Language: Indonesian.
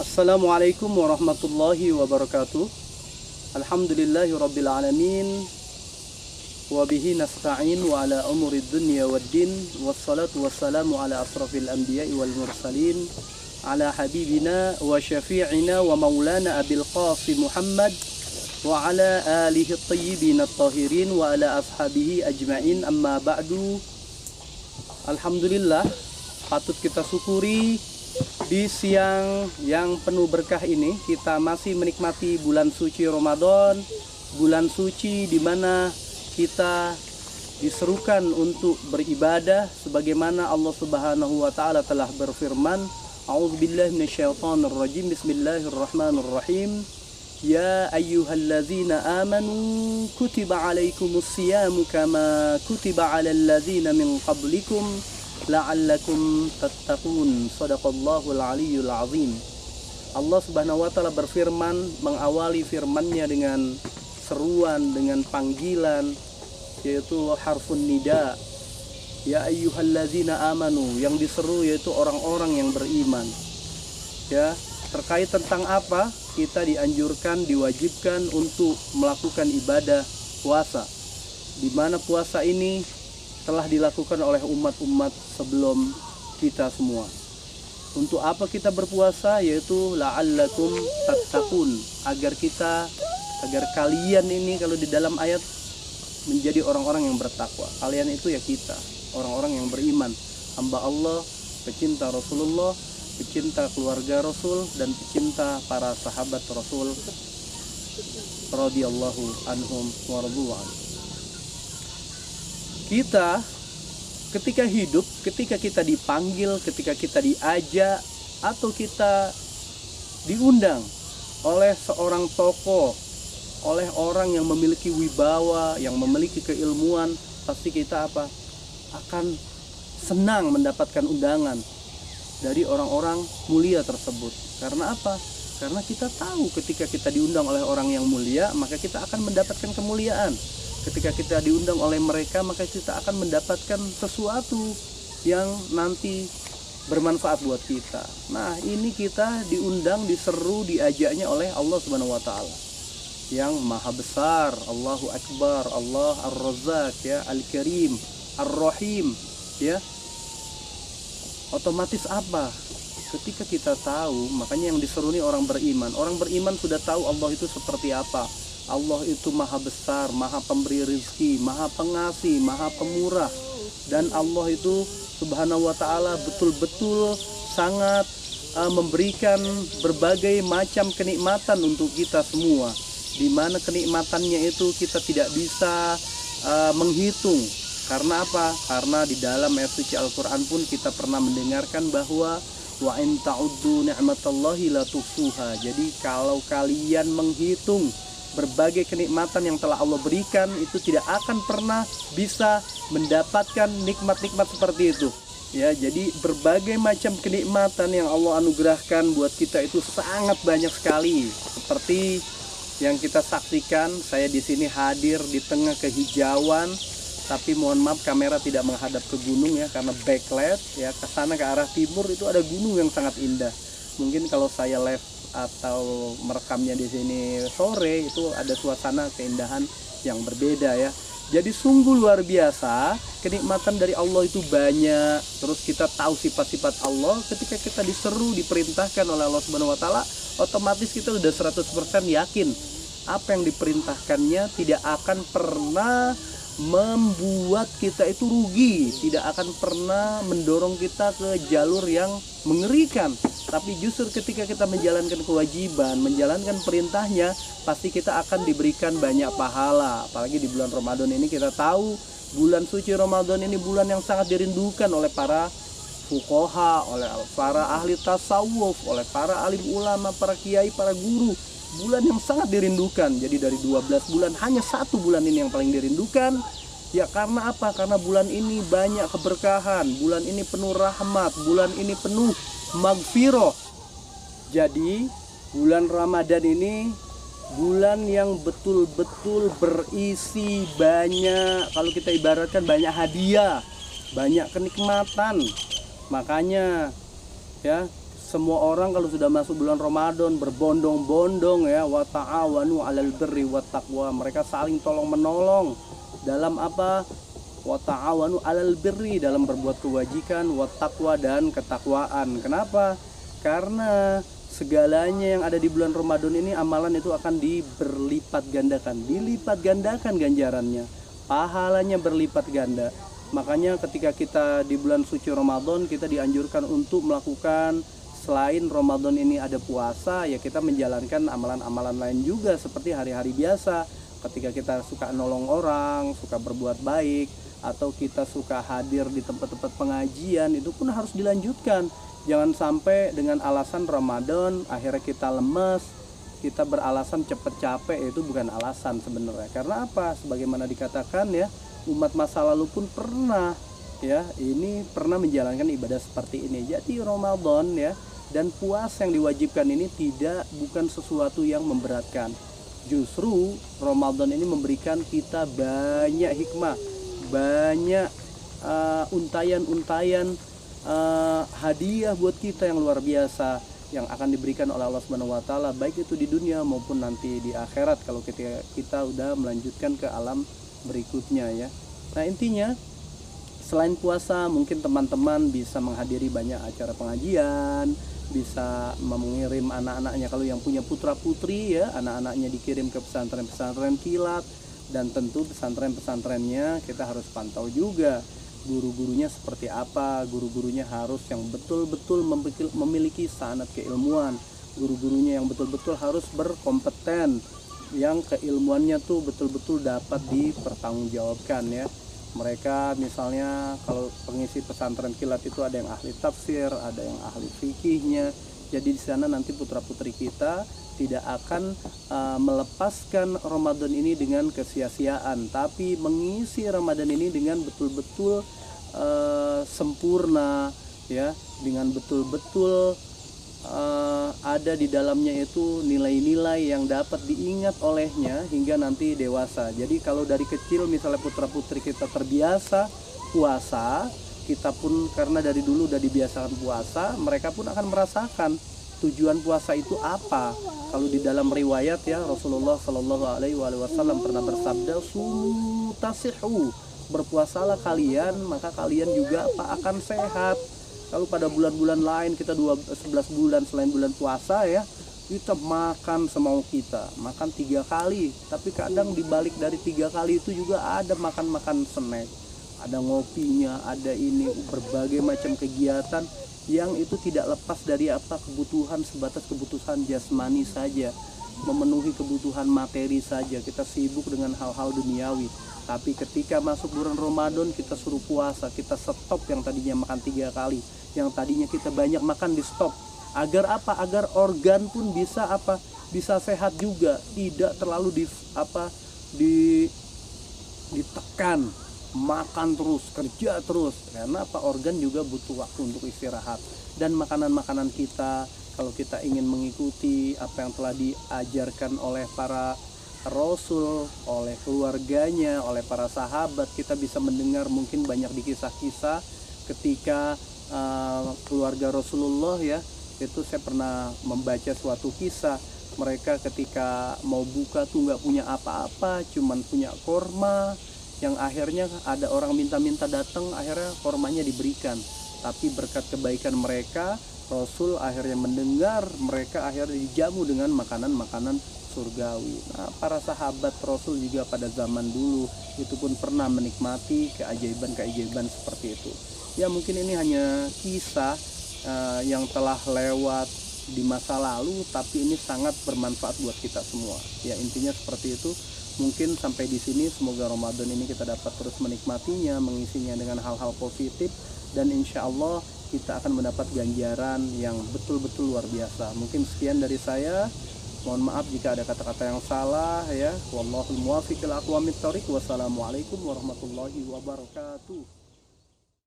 Assalamualaikum warahmatullahi wabarakatuh. Alhamdulillahi rabbil alamin. Wabihi nasta'in wa ala umurid dunya waddin. Wassalatu wassalamu ala asrafil anbiya'i wal mursalin, ala habibina wa syafi'ina wa maulana abil qasim Muhammad wa ala alihi at-tayyibin at-tahirin wa ala ashabihi ajma'in, amma ba'du. Alhamdulillah, patut kita syukuri di siang yang penuh berkah ini kita masih menikmati bulan suci Ramadan, bulan suci di mana kita diserukan untuk beribadah sebagaimana Allah Subhanahu wa taala telah berfirman, A'udzubillahi minasyaitonirrajim, bismillahirrahmanirrahim. Ya ayyuhalladzina amanu kutiba alaikumus siyamu kama kutiba alal ladzina min qablikum la'allakum tattaqun. Shadaqallahul aliyyul azim. Allah Subhanahu wa taala berfirman, mengawali firman-Nya dengan seruan, dengan panggilan, yaitu harfun nida. Ya ayyuhallazina amanu, yang diseru yaitu orang-orang yang beriman. Ya, terkait tentang apa? Kita dianjurkan, diwajibkan untuk melakukan ibadah puasa, di mana puasa ini telah dilakukan oleh umat-umat sebelum kita semua. Untuk apa kita berpuasa? Yaitu la'allakum tattaqun, agar kalian ini, kalau di dalam ayat, menjadi orang-orang yang bertakwa. Kalian itu ya kita, orang-orang yang beriman, hamba Allah, pecinta Rasulullah, pecinta keluarga Rasul, dan pecinta para sahabat Rasul radhiyallahu anhum wa radu anhum. Kita ketika hidup, ketika kita dipanggil, ketika kita diajak, atau kita diundang oleh seorang tokoh, oleh orang yang memiliki wibawa, yang memiliki keilmuan, pasti kita apa? Akan senang mendapatkan undangan dari orang-orang mulia tersebut. Karena apa? Karena kita tahu ketika kita diundang oleh orang yang mulia, maka kita akan mendapatkan kemuliaan. Ketika kita diundang oleh mereka, maka kita akan mendapatkan sesuatu yang nanti bermanfaat buat kita. Nah, ini kita diundang, diseru, diajaknya oleh Allah Subhanahu wa taala yang maha besar. Allahu Akbar, Allah Ar-Razzaq, ya, Al-Karim, Ar-Rahim, ya. Otomatis apa? Ketika kita tahu, makanya yang diseru ini orang beriman. Orang beriman sudah tahu Allah itu seperti apa. Allah itu maha besar, maha pemberi rezeki, maha pengasih, maha pemurah. Dan Allah itu Subhanahu wa ta'ala betul-betul sangat memberikan berbagai macam kenikmatan untuk kita semua, di mana kenikmatannya itu kita tidak bisa menghitung. Karena apa? Karena di dalam ayat suci Al-Quran pun kita pernah mendengarkan bahwa wa in ta'uddu ni'matallahi la tuhsuha. Jadi kalau kalian menghitung berbagai kenikmatan yang telah Allah berikan, itu tidak akan pernah bisa mendapatkan nikmat-nikmat seperti itu. Ya, jadi berbagai macam kenikmatan yang Allah anugerahkan buat kita itu sangat banyak sekali. Seperti yang kita saksikan, saya di sini hadir di tengah kehijauan, tapi mohon maaf kamera tidak menghadap ke gunung ya, karena backlight ya, ke sana ke arah timur itu ada gunung yang sangat indah. Mungkin kalau saya live atau merekamnya di sini sore, itu ada suasana keindahan yang berbeda ya. Jadi sungguh luar biasa, kenikmatan dari Allah itu banyak. Terus kita tahu sifat-sifat Allah, ketika kita diseru, diperintahkan oleh Allah Subhanahu wa taala, otomatis kita sudah 100% yakin apa yang diperintahkannya tidak akan pernah membuat kita itu rugi, tidak akan pernah mendorong kita ke jalur yang mengerikan. Tapi justru ketika kita menjalankan kewajiban, menjalankan perintahnya, pasti kita akan diberikan banyak pahala. Apalagi di bulan Ramadan ini, kita tahu bulan suci Ramadan ini bulan yang sangat dirindukan oleh para fuqaha, oleh para ahli tasawuf, oleh para alim ulama, para kiai, para guru. Bulan yang sangat dirindukan. Jadi dari 12 bulan, hanya satu bulan ini yang paling dirindukan. Ya karena apa? Karena bulan ini banyak keberkahan, bulan ini penuh rahmat, bulan ini penuh magfirah. Jadi bulan Ramadan ini bulan yang betul-betul berisi banyak, kalau kita ibaratkan banyak hadiah, banyak kenikmatan. Makanya ya, Semua orang kalau sudah masuk bulan Ramadan berbondong-bondong ya, wa ta'awanu 'alal birri wat taqwa. Mereka saling tolong menolong dalam apa? Wa ta'awanu 'alal birri, dalam berbuat kewajikan, wat taqwa, dan ketakwaan. Kenapa? Karena segalanya yang ada di bulan Ramadan ini amalan itu akan dilipat gandakan ganjarannya, pahalanya berlipat ganda. Makanya ketika kita di bulan suci Ramadan, kita dianjurkan untuk melakukan, selain Ramadan ini ada puasa, ya kita menjalankan amalan-amalan lain juga seperti hari-hari biasa. Ketika kita suka nolong orang, suka berbuat baik, atau kita suka hadir di tempat-tempat pengajian, itu pun harus dilanjutkan. Jangan sampai dengan alasan Ramadan akhirnya kita lemes, kita beralasan cepet capek. Itu bukan alasan sebenarnya. Karena apa? Sebagaimana dikatakan ya, umat masa lalu pun pernah menjalankan ibadah seperti ini. Jadi Ramadan ya dan puasa yang diwajibkan ini bukan sesuatu yang memberatkan. Justru Ramadan ini memberikan kita banyak hikmah, banyak untayan-untayan hadiah buat kita yang luar biasa yang akan diberikan oleh Allah Subhanahu wa taala, baik itu di dunia maupun nanti di akhirat kalau kita udah melanjutkan ke alam berikutnya ya. Nah, intinya selain puasa mungkin teman-teman bisa menghadiri banyak acara pengajian, bisa mengirim anak-anaknya, kalau yang punya putra-putri ya, anak-anaknya dikirim ke pesantren-pesantren kilat. Dan tentu pesantren-pesantrennya kita harus pantau juga guru-gurunya seperti apa. Guru-gurunya harus yang betul-betul memiliki sanad keilmuan. Guru-gurunya yang betul-betul harus berkompeten, yang keilmuannya tuh betul-betul dapat dipertanggungjawabkan ya. Mereka misalnya kalau pengisi pesantren kilat itu ada yang ahli tafsir, ada yang ahli fikihnya. Jadi di sana nanti putra-putri kita tidak akan melepaskan Ramadan ini dengan kesia-siaan, tapi mengisi Ramadan ini dengan betul-betul sempurna ya, dengan betul-betul ada di dalamnya itu nilai-nilai yang dapat diingat olehnya hingga nanti dewasa. Jadi kalau dari kecil misalnya putra-putri kita terbiasa puasa, kita pun karena dari dulu udah dibiasakan puasa, mereka pun akan merasakan tujuan puasa itu apa. Kalau di dalam riwayat ya, Rasulullah Shallallahu Alaihi Wasallam pernah bersabda, "Sumu tasihu", berpuasalah kalian maka kalian juga akan sehat. Kalau pada bulan-bulan lain kita 11 bulan selain bulan puasa ya, kita makan semau kita, makan 3 kali. Tapi kadang dibalik dari 3 kali itu juga ada makan-makan snack, ada ngopinya, ada ini, berbagai macam kegiatan yang itu tidak lepas dari kebutuhan, sebatas kebutuhan jasmani saja, memenuhi kebutuhan materi saja. Kita sibuk dengan hal-hal duniawi. Tapi ketika masuk bulan Ramadan kita suruh puasa, kita stop yang tadinya makan 3 kali, yang tadinya kita banyak makan di stop. Agar apa? Agar organ pun bisa bisa sehat juga, tidak terlalu ditekan, makan terus, kerja terus. Karena organ juga butuh waktu untuk istirahat. Dan makanan-makanan kita, kalau kita ingin mengikuti apa yang telah diajarkan oleh para Rasul, oleh keluarganya, oleh para sahabat, kita bisa mendengar mungkin banyak di kisah-kisah ketika keluarga Rasulullah ya, itu saya pernah membaca suatu kisah. Mereka ketika mau buka tuh nggak punya apa-apa, cuman punya korma, yang akhirnya ada orang minta-minta datang, akhirnya kormanya diberikan. Tapi berkat kebaikan mereka, Rasul akhirnya mendengar, mereka akhirnya dijamu dengan makanan-makanan surgawi. Nah, para sahabat Rasul juga pada zaman dulu itu pun pernah menikmati keajaiban-keajaiban seperti itu. Ya mungkin ini hanya kisah yang telah lewat di masa lalu, tapi ini sangat bermanfaat buat kita semua. Ya intinya seperti itu. Mungkin sampai di sini, semoga Ramadan ini kita dapat terus menikmatinya, mengisinya dengan hal-hal positif, dan insya Allah kita akan mendapat ganjaran yang betul-betul luar biasa. Mungkin sekian dari saya. Mohon maaf jika ada kata-kata yang salah ya. Wallahul muwaffiq ila aqwamit thoriq. Wassalamualaikum warahmatullahi wabarakatuh.